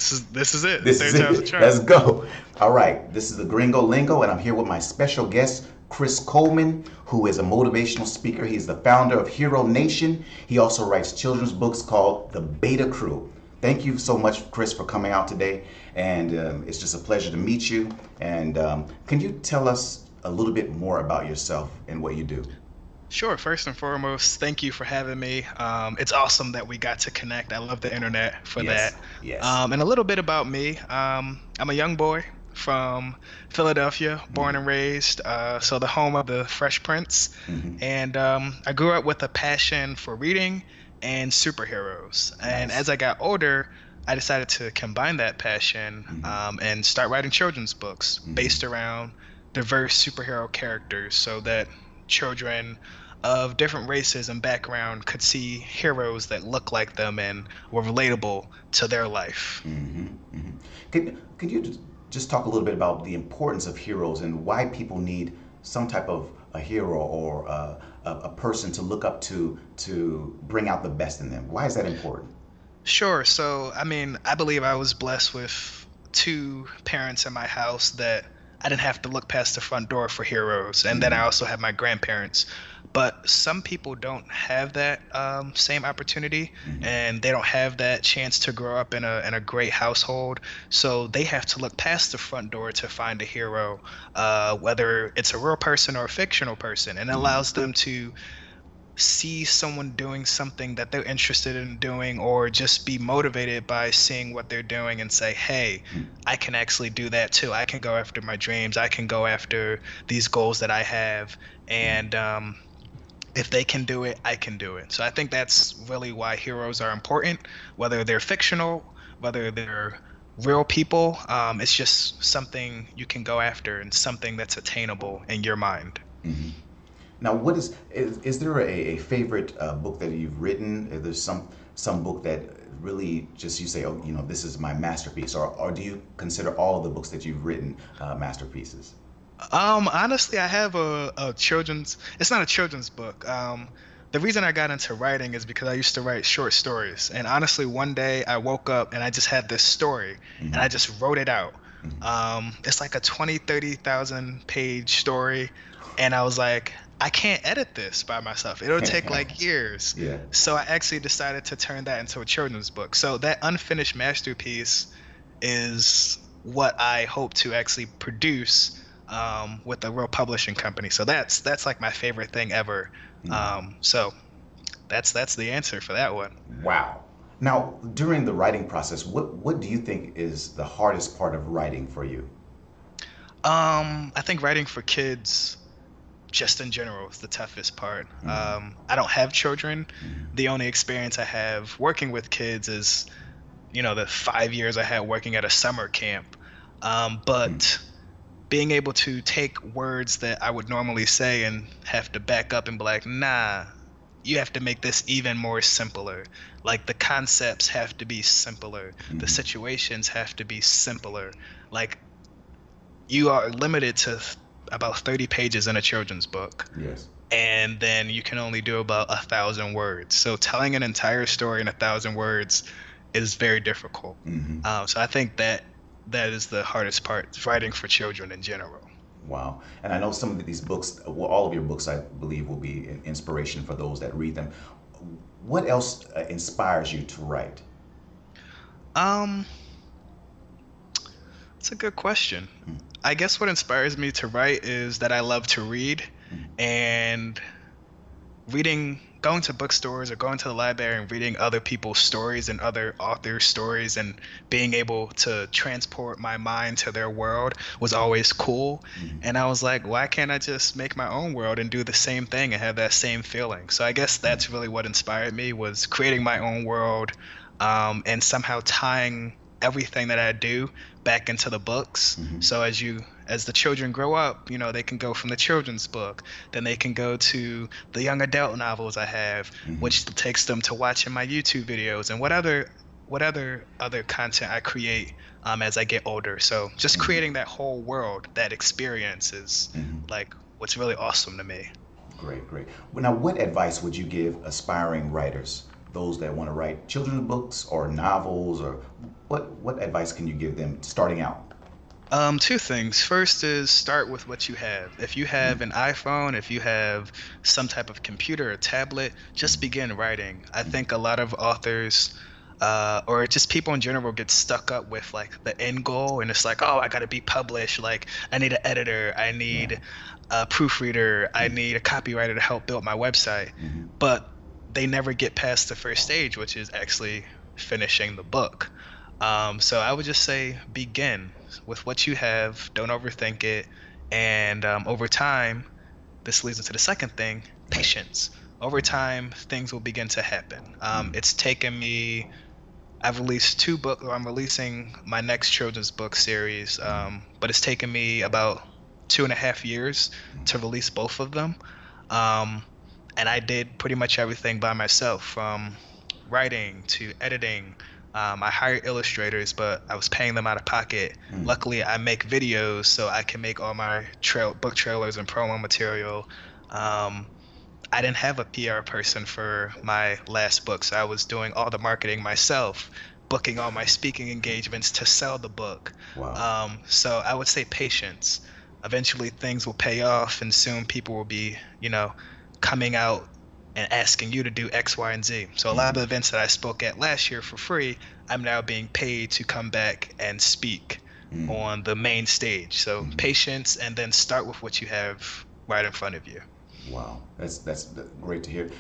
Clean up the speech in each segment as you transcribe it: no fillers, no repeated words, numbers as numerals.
This is it. This is Third time's a it. charm. Let's go. All right. This is the Gringo Lingo, and I'm here with my special guest, Chris Coleman, who is a motivational speaker. He's the founder of Hero Nation. He also writes children's books called The Beta Crew. Thank you so much, Chris, for coming out today. And it's just a pleasure to meet you. And can you tell us a little bit more about yourself and what you do? Sure. First and foremost, thank you for having me. It's awesome that we got to connect. I love the internet for Yes. that. Yes. And a little bit about me. I'm a young boy from Philadelphia, born and raised, so the home of the Fresh Prince. Hmm. And I grew up with a passion for reading and superheroes. And Nice. as I got older, I decided to combine that passion Hmm. and start writing children's books Hmm. based around diverse superhero characters so that children of different races and background could see heroes that look like them and were relatable to their life. Hmm. Hmm. Could you just talk a little bit about the importance of heroes and why people need some type of a hero or a person to look up to bring out the best in them? Why is that important? Sure. So, I mean, I believe I was blessed with two parents in my house that I didn't have to look past the front door for heroes. And then I Hmm. also have my grandparents. But some people don't have that same opportunity, Hmm. and they don't have that chance to grow up in a great household. So they have to look past the front door to find a hero, whether it's a real person or a fictional person. And it Hmm. allows them to see someone doing something that they're interested in doing or just be motivated by seeing what they're doing and say, hey, I can actually do that too. I can go after my dreams. I can go after these goals that I have. And if they can do it, I can do it. So I think that's really why heroes are important, whether they're fictional, whether they're real people. It's just something you can go after and something that's attainable in your mind. Hmm. Now, is there a favorite book that you've written? Is there some book that really just you say, oh, this is my masterpiece, or do you consider all of the books that you've written masterpieces? Honestly, I have a children's, it's not a children's book. The reason I got into writing is because I used to write short stories. And honestly, one day I woke up and I just had this story and Hmm. I just wrote it out. Hmm. It's like a 20, 30,000 page story. And I was like, I can't edit this by myself. It'll take like years. Yeah. So I actually decided to turn that into a children's book. So that unfinished masterpiece is what I hope to actually produce with a real publishing company. So that's like my favorite thing ever. Hmm. So that's the answer for that one. Wow. Now, during the writing process, what do you think is the hardest part of writing for you? I think writing for kids, just in general, is the toughest part. Hmm. I don't have children. Hmm. The only experience I have working with kids is, the 5 years I had working at a summer camp. But being able to take words that I would normally say and have to back up and be like, nah, you have to make this even more simpler. Like the concepts have to be simpler, the Hmm. situations have to be simpler. Like you are limited to about 30 pages in a children's book, Yes. and then you can only do about 1,000 words. So telling an entire story in 1,000 words is very difficult. Hmm. So I think that is the hardest part, writing for children in general. Wow. And I know some of these books, well, all of your books, I believe, will be an inspiration for those that read them. What else inspires you to write? Um, it's a good question. I guess what inspires me to write is that I love to read, and going to bookstores or going to the library and reading other people's stories and other authors' stories and being able to transport my mind to their world was always cool. Mhm. And I was like, why can't I just make my own world and do the same thing and have that same feeling? So I guess that's really what inspired me, was creating my own world, and somehow tying everything that I do back into the books. Mhm. So as the children grow up, they can go from the children's book, then they can go to the young adult novels I have, Mhm. which takes them to watching my YouTube videos and what other content I create as I get older. So just Mhm. creating that whole world, that experience is Mhm. like what's really awesome to me. Great, great. Well, now, what advice would you give aspiring writers, those that want to write children's books or novels, or What advice can you give them starting out? Two things. First is start with what you have. If you have Mm, an iPhone, if you have some type of computer or tablet, just mm, begin writing. I mm, think a lot of authors, or just people in general, get stuck up with like the end goal, and it's like, oh, I gotta be published. Like, I need an editor, I right. need a proofreader, I Mm, need a copywriter to help build my website. mm, But they never get past the first stage, which is actually finishing the book. So I would just say begin with what you have, don't overthink it. And over time, this leads into the second thing, right. patience. Over time, things will begin to happen. Mm, It's taken me, I've released two books, or I'm releasing my next children's book series, mm, but it's taken me about 2.5 years to release both of them. Um, and I did pretty much everything by myself, from writing to editing. I hired illustrators, but I was paying them out of pocket. mm, Luckily, I make videos, so I can make all my book trailers and promo material. Um, I didn't have a PR person for my last book, so I was doing all the marketing myself, booking all my speaking engagements to sell the book. wow. So I would say patience. Eventually, things will pay off, and soon people will be, coming out and asking you to do X, Y, and Z. So a lot of Mm, the events that I spoke at last year for free, I'm now being paid to come back and speak mm, on the main stage. So mm. patience, and then start with what you have right in front of you. Wow, that's great to hear.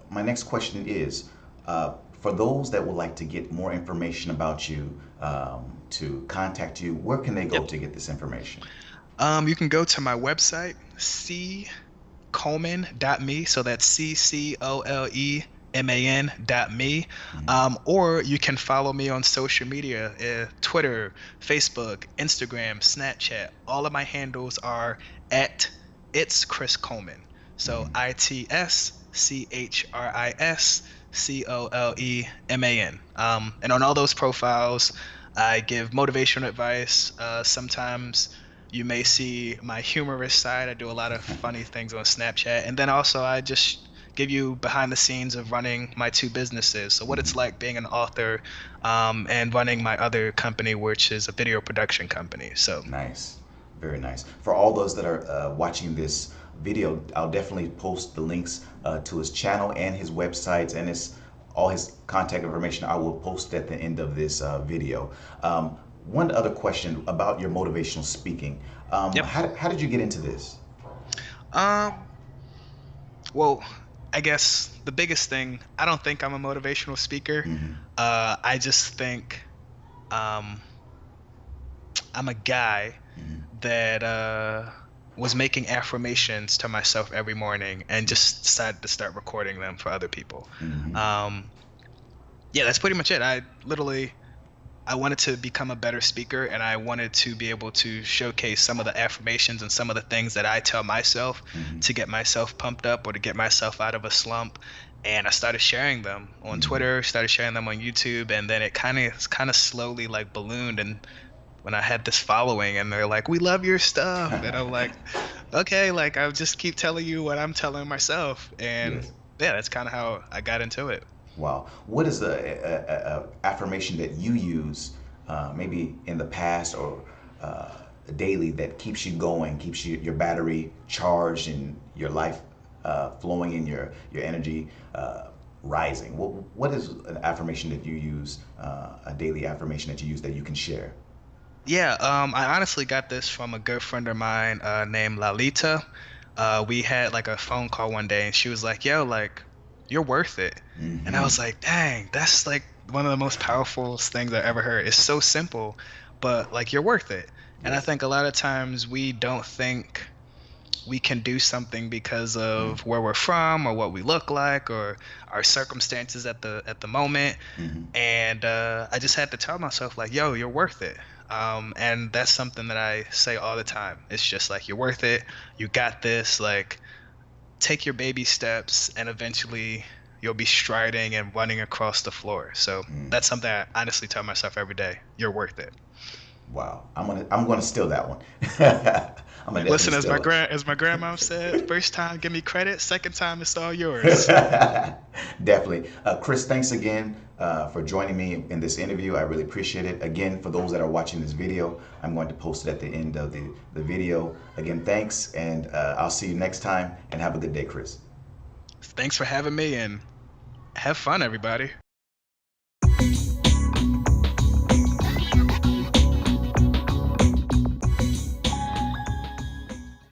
My next question is, for those that would like to get more information about you, to contact you, where can they go Yep. to get this information? You can go to my website, ccoleman.me. So that's CCOLEMAN.me. Mm, Or you can follow me on social media, Twitter, Facebook, Instagram, Snapchat. All of my handles are at It's Chris Coleman. So mm, ITSCHRISCOLEMAN. And on all those profiles, I give motivational advice. Sometimes you may see my humorous side. I do a lot of funny things on Snapchat. And then also, I just give you behind the scenes of running my two businesses. So, what mm. it's like being an author, and running my other company, which is a video production company. So, Nice, very nice. For all those that are watching this video, I'll definitely post the links to his channel and his websites and his all his contact information. I will post at the end of this video. One other question about your motivational speaking. yep. How did you get into this? Um, well, I guess the biggest thing, I don't think I'm a motivational speaker. Hmm. I just think um, I'm a guy Hmm. that was making affirmations to myself every morning and just decided to start recording them for other people. Hmm. Um, yeah, that's pretty much it. I wanted to become a better speaker, and I wanted to be able to showcase some of the affirmations and some of the things that I tell myself Hmm. to get myself pumped up or to get myself out of a slump. And I started sharing them on Hmm. Twitter, started sharing them on YouTube, and then it kind of slowly like ballooned. And when I had this following, and they're like, "We love your stuff," and I'm like, "Okay," like I'll just keep telling you what I'm telling myself, and Yes. yeah, that's kind of how I got into it. Wow. What is a affirmation that you use, maybe in the past or uh, daily, that keeps you going, keeps your battery charged and your life flowing and your energy rising? What is an affirmation that you use, a daily affirmation that you use that you can share? Yeah, I honestly got this from a good friend of mine, named Lalita. We had like a phone call one day, and she was like, "Yo, like, you're worth it." And I Hmm. was like, "Dang, that's like one of the most powerful things I ever heard. It's so simple, but like, you're worth it." And I Yes. think a lot of times we don't think we can do something because Mm-hmm. of where we're from or what we look like or our circumstances at the moment. Mm-hmm. And I just had to tell myself like, "Yo, you're worth it." And that's something that I say all the time. It's just like, you're worth it. You got this. Like, take your baby steps, and eventually you'll be striding and running across the floor. So that's something I honestly tell myself every day. You're worth it. Wow, I'm gonna steal that one. I'm gonna Listen, definitely steal it. as my grandma said, first time give me credit, second time it's all yours. Definitely. Chris, thanks again for joining me in this interview. I really appreciate it. Again, for those that are watching this video, I'm going to post it at the end of the video. Again, thanks, and I'll see you next time, and have a good day, Chris. Thanks for having me and have fun, everybody.